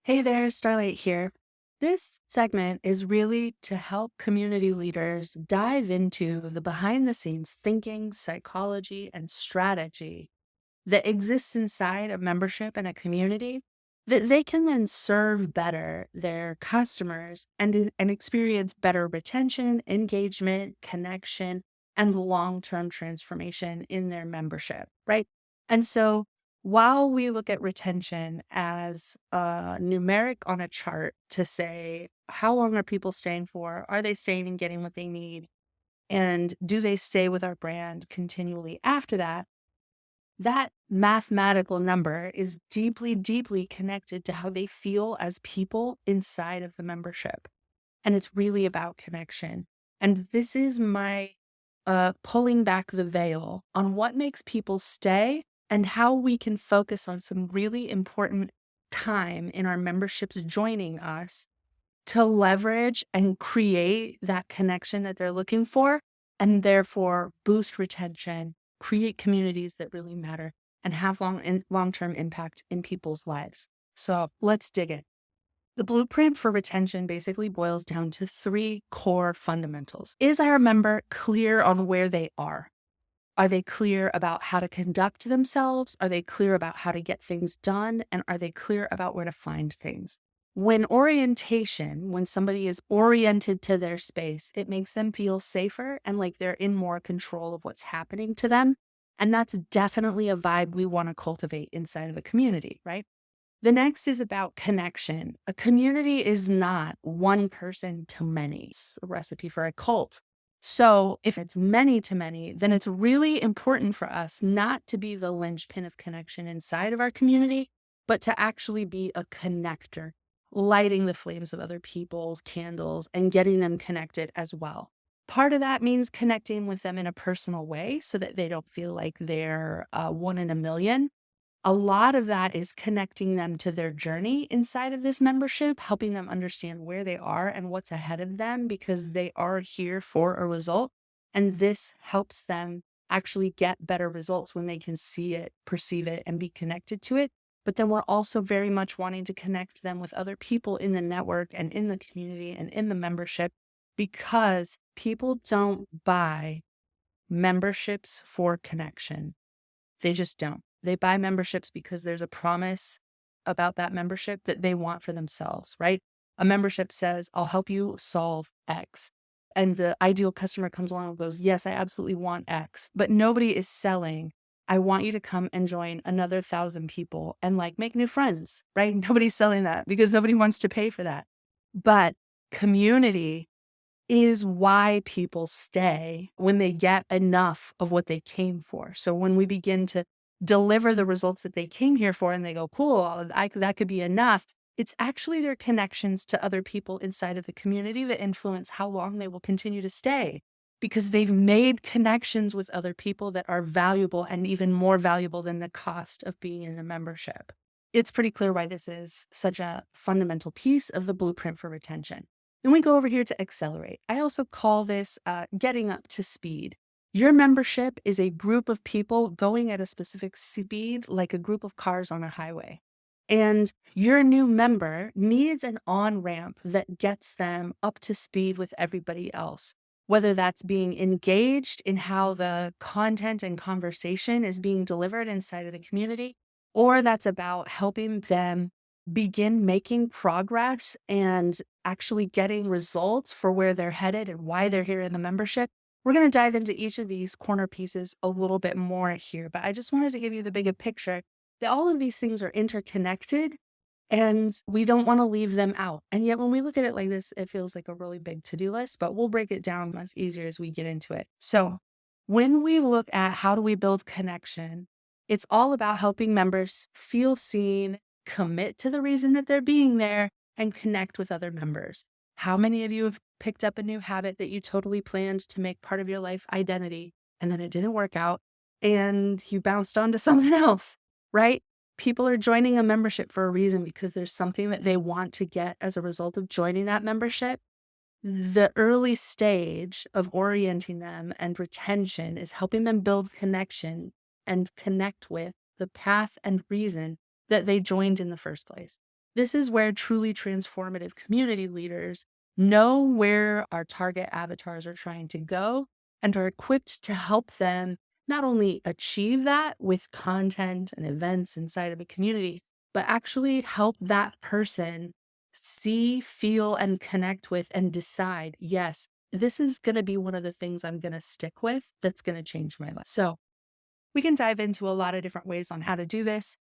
Hey there, Starlight here. This segment is really to help community leaders dive into the behind the scenes thinking, psychology, and strategy that exists inside a membership and a community that they can then serve better their customers and experience better retention, engagement, connection, and long-term transformation in their membership, right? And so while we look at retention as a numeric on a chart to say, how long are people staying for? Are they staying and getting what they need? And do they stay with our brand continually after that? That mathematical number is deeply, deeply connected to how they feel as people inside of the membership. And it's really about connection. And this is my pulling back the veil on what makes people stay and how we can focus on some really important time in our memberships joining us to leverage and create that connection that they're looking for, and therefore boost retention, create communities that really matter, and have long-term impact in people's lives. So let's dig in. The blueprint for retention basically boils down to three core fundamentals. Is our member clear on where they are? Are they clear about how to conduct themselves? Are they clear about how to get things done? And are they clear about where to find things? When somebody is oriented to their space, it makes them feel safer and like they're in more control of what's happening to them. And that's definitely a vibe we want to cultivate inside of a community, right? The next is about connection. A community is not one person to many. It's a recipe for a cult. So if it's many to many, then it's really important for us not to be the linchpin of connection inside of our community, but to actually be a connector, lighting the flames of other people's candles and getting them connected as well. Part of that means connecting with them in a personal way so that they don't feel like they're one in a million. A lot of that is connecting them to their journey inside of this membership, helping them understand where they are and what's ahead of them because they are here for a result. And this helps them actually get better results when they can see it, perceive it, and be connected to it. But then we're also very much wanting to connect them with other people in the network and in the community and in the membership because people don't buy memberships for connection. They just don't. They buy memberships because there's a promise about that membership that they want for themselves, right? A membership says, I'll help you solve X. And the ideal customer comes along and goes, yes, I absolutely want X. But nobody is selling, I want you to come and join another 1,000 people and like make new friends, right? Nobody's selling that because nobody wants to pay for that. But community is why people stay when they get enough of what they came for. So when we begin to deliver the results that they came here for and they go, cool, that could be enough. It's actually their connections to other people inside of the community that influence how long they will continue to stay because they've made connections with other people that are valuable and even more valuable than the cost of being in a membership. It's pretty clear why this is such a fundamental piece of the blueprint for retention. Then we go over here to accelerate. I also call this getting up to speed. Your membership is a group of people going at a specific speed, like a group of cars on a highway. And your new member needs an on ramp that gets them up to speed with everybody else, whether that's being engaged in how the content and conversation is being delivered inside of the community, or that's about helping them begin making progress and actually getting results for where they're headed and why they're here in the membership. We're going to dive into each of these corner pieces a little bit more here, but I just wanted to give you the bigger picture that all of these things are interconnected and we don't want to leave them out. And yet when we look at it like this, it feels like a really big to-do list, but we'll break it down much easier as we get into it. So when we look at how do we build connection, it's all about helping members feel seen, commit to the reason that they're being there, and connect with other members. How many of you have picked up a new habit that you totally planned to make part of your life identity, and then it didn't work out, and you bounced onto something else, right? People are joining a membership for a reason because there's something that they want to get as a result of joining that membership. The early stage of orienting them and retention is helping them build connection and connect with the path and reason that they joined in the first place. This is where truly transformative community leaders know where our target avatars are trying to go and are equipped to help them not only achieve that with content and events inside of a community, but actually help that person see, feel, and connect with and decide, yes, this is going to be one of the things I'm going to stick with that's going to change my life. So we can dive into a lot of different ways on how to do this.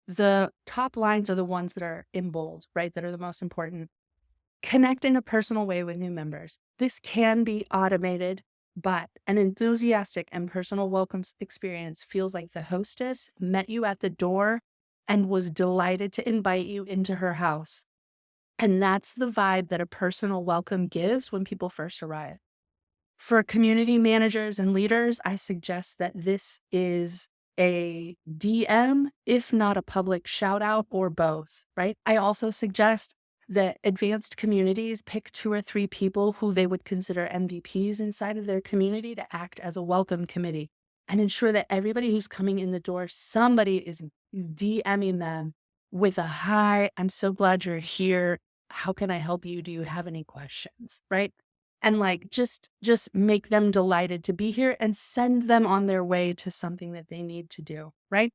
The top lines are the ones that are in bold, right? That are the most important. Connect in a personal way with new members. This can be automated, but an enthusiastic and personal welcome experience feels like the hostess met you at the door and was delighted to invite you into her house. And that's the vibe that a personal welcome gives when people first arrive. For community managers and leaders, I suggest that this is a DM, if not a public shout out or both, right? I also suggest that advanced communities pick 2 or 3 people who they would consider MVPs inside of their community to act as a welcome committee and ensure that everybody who's coming in the door, somebody is DMing them with a hi, I'm so glad you're here. How can I help you? Do you have any questions? Right? And like just make them delighted to be here and send them on their way to something that they need to do, right?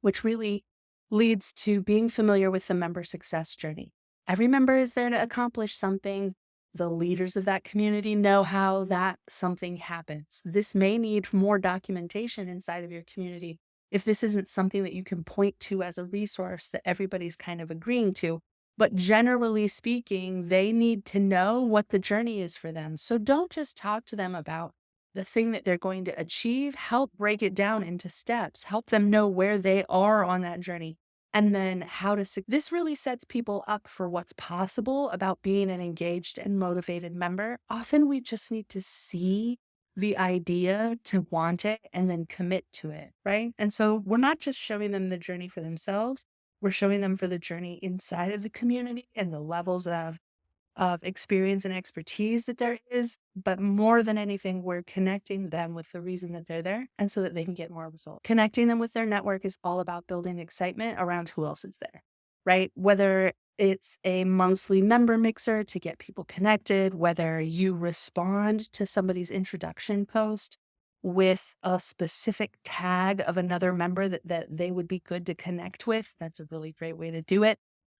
Which really leads to being familiar with the member success journey. Every member is there to accomplish something. The leaders of that community know how that something happens. This may need more documentation inside of your community if this isn't something that you can point to as a resource that everybody's kind of agreeing to. But generally speaking, they need to know what the journey is for them. So don't just talk to them about the thing that they're going to achieve. Help break it down into steps, help them know where they are on that journey, and then how to. This really sets people up for what's possible about being an engaged and motivated member. Often we just need to see the idea to want it and then commit to it, right? And so we're not just showing them the journey for themselves, we're showing them for the journey inside of the community and the levels of experience and expertise that there is. But more than anything, we're connecting them with the reason that they're there and so that they can get more results. Connecting them with their network is all about building excitement around who else is there, right? Whether it's a monthly member mixer to get people connected, whether you respond to somebody's introduction post with a specific tag of another member that they would be good to connect with. That's a really great way to do it.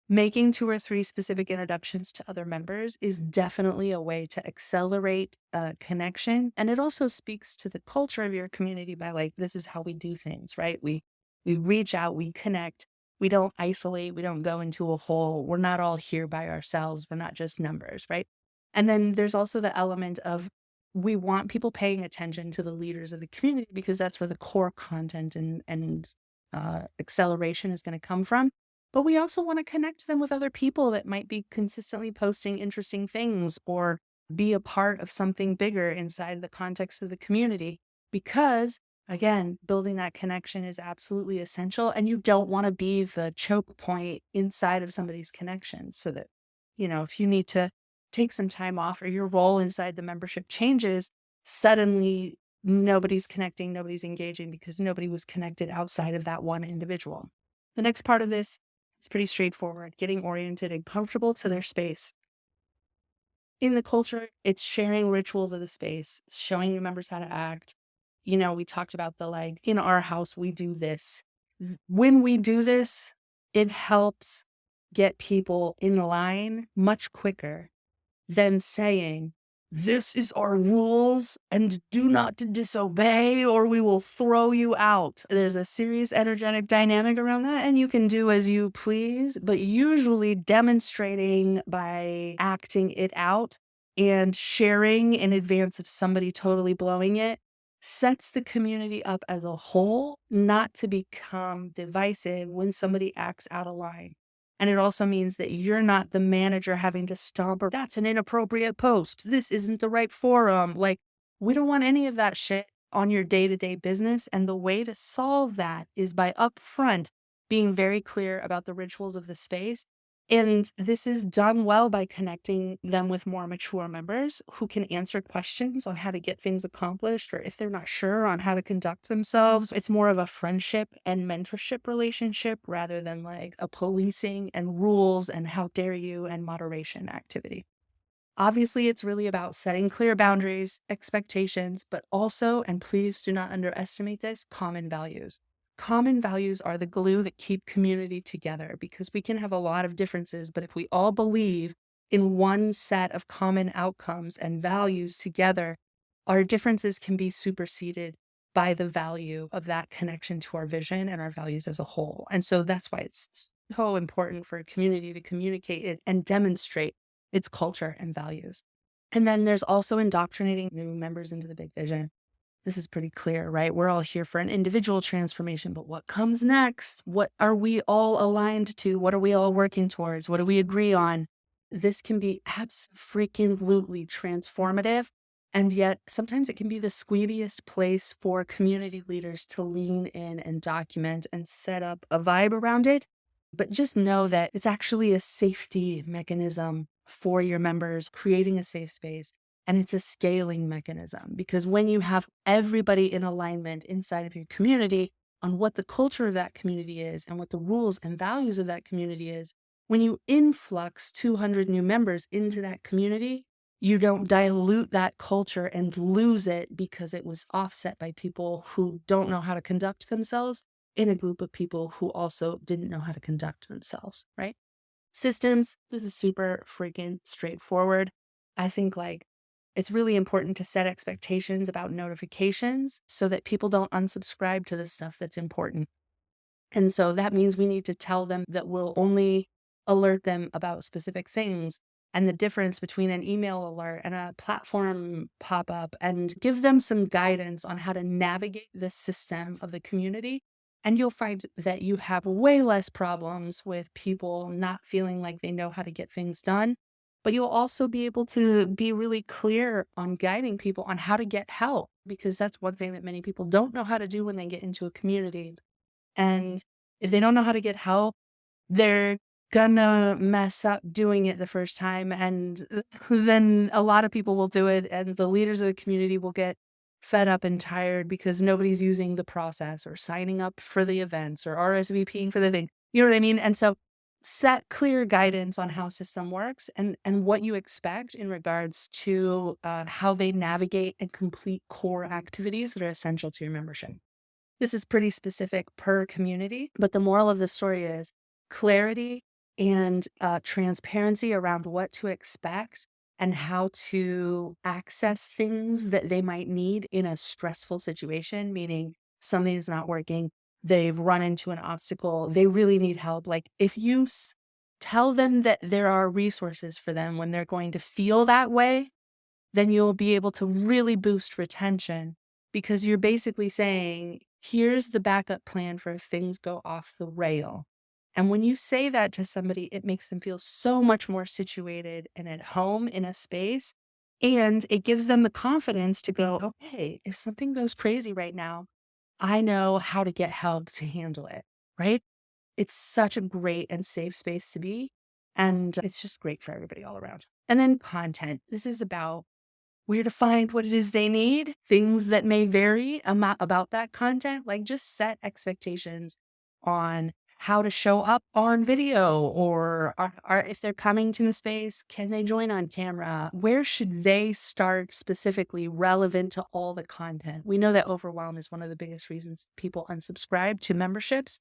Making 2 or 3 specific introductions to other members is definitely a way to accelerate connection. And it also speaks to the culture of your community by like, this is how we do things, right? We reach out, we connect, we don't isolate, we don't go into a hole. We're not all here by ourselves. We're not just numbers, right? And then there's also the element of we want people paying attention to the leaders of the community because that's where the core content and acceleration is going to come from. But we also want to connect them with other people that might be consistently posting interesting things or be a part of something bigger inside the context of the community. Because, again, building that connection is absolutely essential. And you don't want to be the choke point inside of somebody's connection so that, if you need to take some time off or your role inside the membership changes, suddenly nobody's connecting, nobody's engaging because nobody was connected outside of that one individual. The next part of this, it's pretty straightforward, getting oriented and comfortable to their space. In the culture, it's sharing rituals of the space, showing new members how to act. We talked about in our house, we do this. When we do this, it helps get people in line much quicker than saying, this is our rules and do not disobey or we will throw you out. There's a serious energetic dynamic around that and you can do as you please, but usually demonstrating by acting it out and sharing in advance of somebody totally blowing it sets the community up as a whole, not to become divisive when somebody acts out of line. And it also means that you're not the manager having to stomp or that's an inappropriate post. This isn't the right forum. We don't want any of that shit on your day-to-day business. And the way to solve that is by upfront being very clear about the rituals of the space And this is done well by connecting them with more mature members who can answer questions on how to get things accomplished, or if they're not sure on how to conduct themselves. It's more of a friendship and mentorship relationship rather than like a policing and rules and how dare you and moderation activity. Obviously, it's really about setting clear boundaries, expectations, but also, and please do not underestimate this, common values. Common values are the glue that keep community together because we can have a lot of differences, but if we all believe in one set of common outcomes and values together, our differences can be superseded by the value of that connection to our vision and our values as a whole. And so that's why it's so important for a community to communicate it and demonstrate its culture and values. And then there's also indoctrinating new members into the big vision. This is pretty clear, right? We're all here for an individual transformation, but what comes next? What are we all aligned to? What are we all working towards? What do we agree on? This can be absolutely transformative. And yet sometimes it can be the squeamiest place for community leaders to lean in and document and set up a vibe around it. But just know that it's actually a safety mechanism for your members, creating a safe space. And it's a scaling mechanism because when you have everybody in alignment inside of your community on what the culture of that community is and what the rules and values of that community is, when you influx 200 new members into that community, you don't dilute that culture and lose it because it was offset by people who don't know how to conduct themselves in a group of people who also didn't know how to conduct themselves, right? Systems, this is super freaking straightforward. I think like it's really important to set expectations about notifications so that people don't unsubscribe to the stuff that's important. And so that means we need to tell them that we'll only alert them about specific things and the difference between an email alert and a platform pop-up and give them some guidance on how to navigate the system of the community. And you'll find that you have way less problems with people not feeling like they know how to get things done. But you'll also be able to be really clear on guiding people on how to get help, because that's one thing that many people don't know how to do when they get into a community. And if they don't know how to get help, they're gonna mess up doing it the first time. And then a lot of people will do it, and the leaders of the community will get fed up and tired because nobody's using the process or signing up for the events or RSVPing for the thing. You know what I mean? And so set clear guidance on how system works and what you expect in regards to how they navigate and complete core activities that are essential to your membership. This is pretty specific per community, but the moral of the story is clarity and transparency around what to expect and how to access things that they might need in a stressful situation, meaning something is not working, they've run into an obstacle, they really need help. Like if you tell them that there are resources for them when they're going to feel that way, then you'll be able to really boost retention because you're basically saying, here's the backup plan for if things go off the rail. And when you say that to somebody, it makes them feel so much more situated and at home in a space. And it gives them the confidence to go, okay, if something goes crazy right now, I know how to get help to handle it, right? It's such a great and safe space to be. And it's just great for everybody all around. And then content. This is about where to find what it is they need, things that may vary about that content, like just set expectations on how to show up on video or if they're coming to the space, can they join on camera? Where should they start specifically relevant to all the content? We know that overwhelm is one of the biggest reasons people unsubscribe to memberships.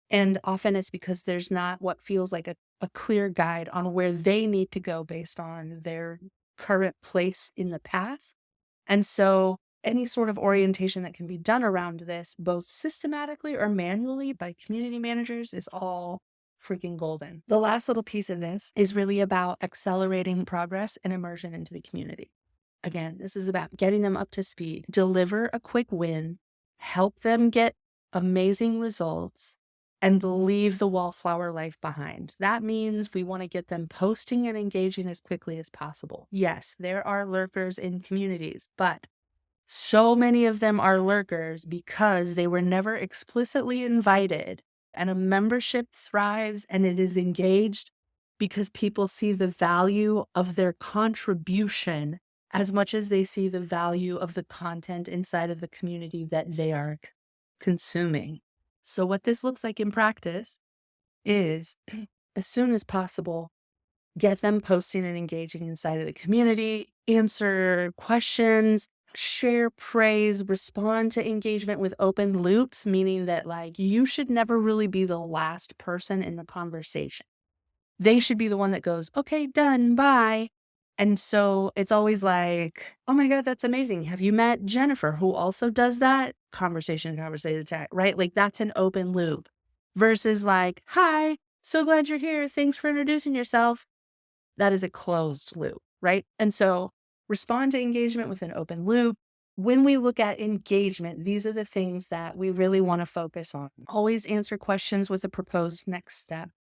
And often it's because there's not what feels like a clear guide on where they need to go based on their current place in the path. And so any sort of orientation that can be done around this, both systematically or manually by community managers, is all freaking golden. The last little piece of this is really about accelerating progress and immersion into the community. Again, this is about getting them up to speed, deliver a quick win, help them get amazing results, and leave the wallflower life behind. That means we want to get them posting and engaging as quickly as possible. Yes, there are lurkers in communities, but so many of them are lurkers because they were never explicitly invited. And a membership thrives and it is engaged because people see the value of their contribution as much as they see the value of the content inside of the community that they are consuming. So what this looks like in practice is as soon as possible, get them posting and engaging inside of the community, answer questions, share praise, respond to engagement with open loops, meaning that like you should never really be the last person in the conversation. They should be the one that goes, okay, done, bye. And so it's always like, oh my God, that's amazing. Have you met Jennifer, who also does that? Conversation, chat, right? Like that's an open loop versus like, hi, so glad you're here. Thanks for introducing yourself. That is a closed loop, right? And so respond to engagement with an open loop. When we look at engagement, these are the things that we really want to focus on. Always answer questions with a proposed next step.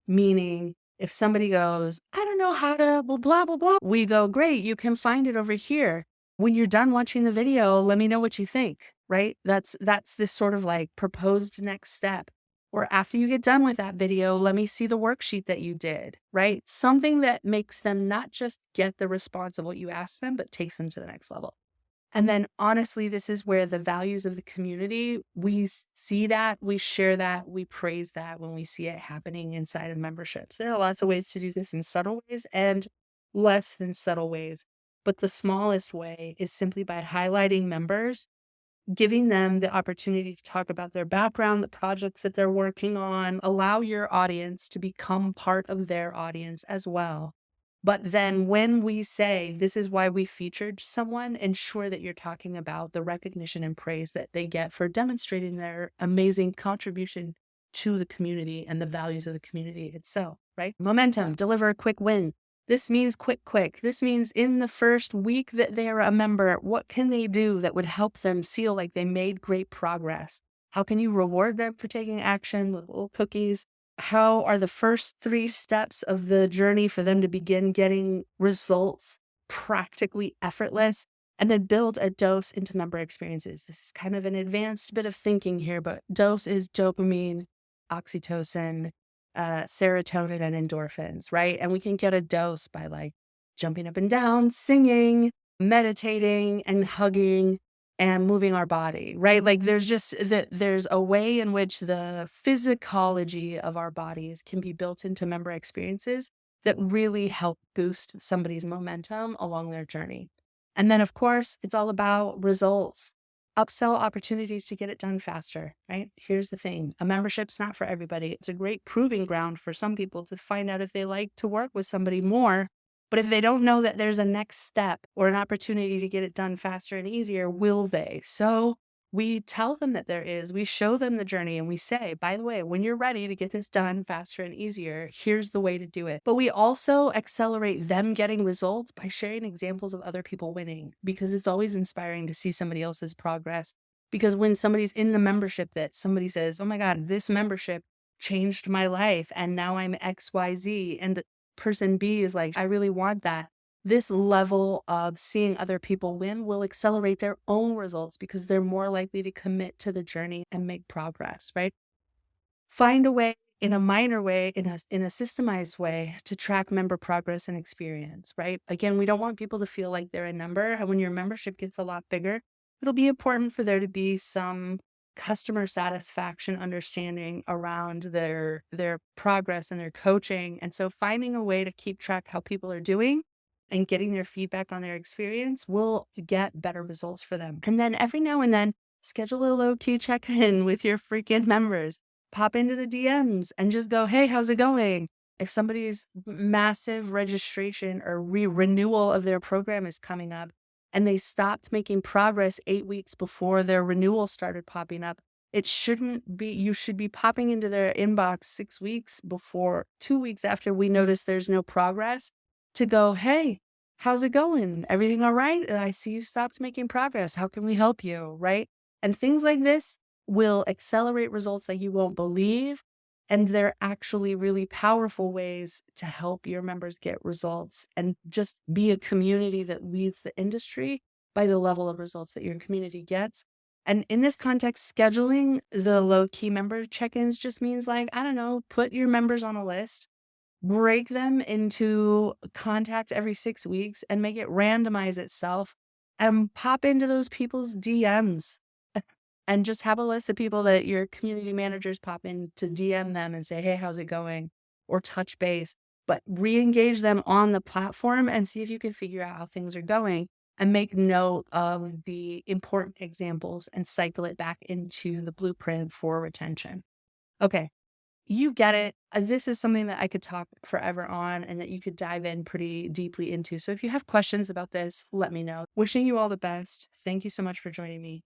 Meaning, if somebody goes, I don't know how to blah, blah, blah, we go, great, you can find it over here. When you're done watching the video, let me know what you think, right? That's this sort of like proposed next step. Or after you get done with that video, let me see the worksheet that you did, right? Something that makes them not just get the response of what you asked them, but takes them to the next level. And then honestly, this is where the values of the community, we see that, we share that, we praise that when we see it happening inside of memberships. There are lots of ways to do this in subtle ways and less than subtle ways. But the smallest way is simply by highlighting members, giving them the opportunity to talk about their background, the projects that they're working on, allow your audience to become part of their audience as well. But then when we say, this is why we featured someone, ensure that you're talking about the recognition and praise that they get for demonstrating their amazing contribution to the community and the values of the community itself, right? Momentum, deliver a quick win. This means quick. This means in the first week that they are a member, what can they do that would help them feel like they made great progress? How can you reward them for taking action with little cookies? How are the first 3 steps of the journey for them to begin getting results practically effortless? And then build a dose into member experiences. This is kind of an advanced bit of thinking here, but dose is dopamine, oxytocin, serotonin, and endorphins, right? And we can get a dose by like jumping up and down, singing, meditating, and hugging and moving our body, right? Like there's a way in which the physicology of our bodies can be built into member experiences that really help boost somebody's momentum along their journey. And then of course, it's all about results, upsell opportunities to get it done faster, right? Here's the thing. A membership's not for everybody. It's a great proving ground for some people to find out if they like to work with somebody more. But if they don't know that there's a next step or an opportunity to get it done faster and easier, will they? So we tell them that there is, we show them the journey and we say, by the way, when you're ready to get this done faster and easier, here's the way to do it. But we also accelerate them getting results by sharing examples of other people winning, because it's always inspiring to see somebody else's progress. Because when somebody's in the membership that somebody says, oh my God, this membership changed my life and now I'm XYZ. And person B is like, I really want that. This level of seeing other people win will accelerate their own results because they're more likely to commit to the journey and make progress, right? Find a way in a minor way, in a systemized way to track member progress and experience, right? Again, we don't want people to feel like they're a number. And when your membership gets a lot bigger, it'll be important for there to be some customer satisfaction understanding around their progress and their coaching. And so finding a way to keep track how people are doing and getting their feedback on their experience will get better results for them. And then every now and then, schedule a low-key check-in with your freaking members. Pop into the DMs and just go, hey, how's it going? If somebody's massive registration or renewal of their program is coming up, and they stopped making progress 8 weeks before their renewal started popping up, it shouldn't be, you should be popping into their inbox 6 weeks before, 2 weeks after we notice there's no progress to go, hey, how's it going? Everything all right? I see you stopped making progress. How can we help you? Right? And things like this will accelerate results that you won't believe. And they're actually really powerful ways to help your members get results and just be a community that leads the industry by the level of results that your community gets. And in this context, scheduling the low-key member check-ins just means like, I don't know, put your members on a list, break them into contact every 6 weeks and make it randomize itself and pop into those people's DMs and just have a list of people that your community managers pop in to DM them and say, "Hey, how's it going?" or touch base, but re-engage them on the platform and see if you can figure out how things are going and make note of the important examples and cycle it back into the blueprint for retention. Okay, you get it. This is something that I could talk forever on and that you could dive in pretty deeply into. So if you have questions about this, let me know. Wishing you all the best. Thank you so much for joining me.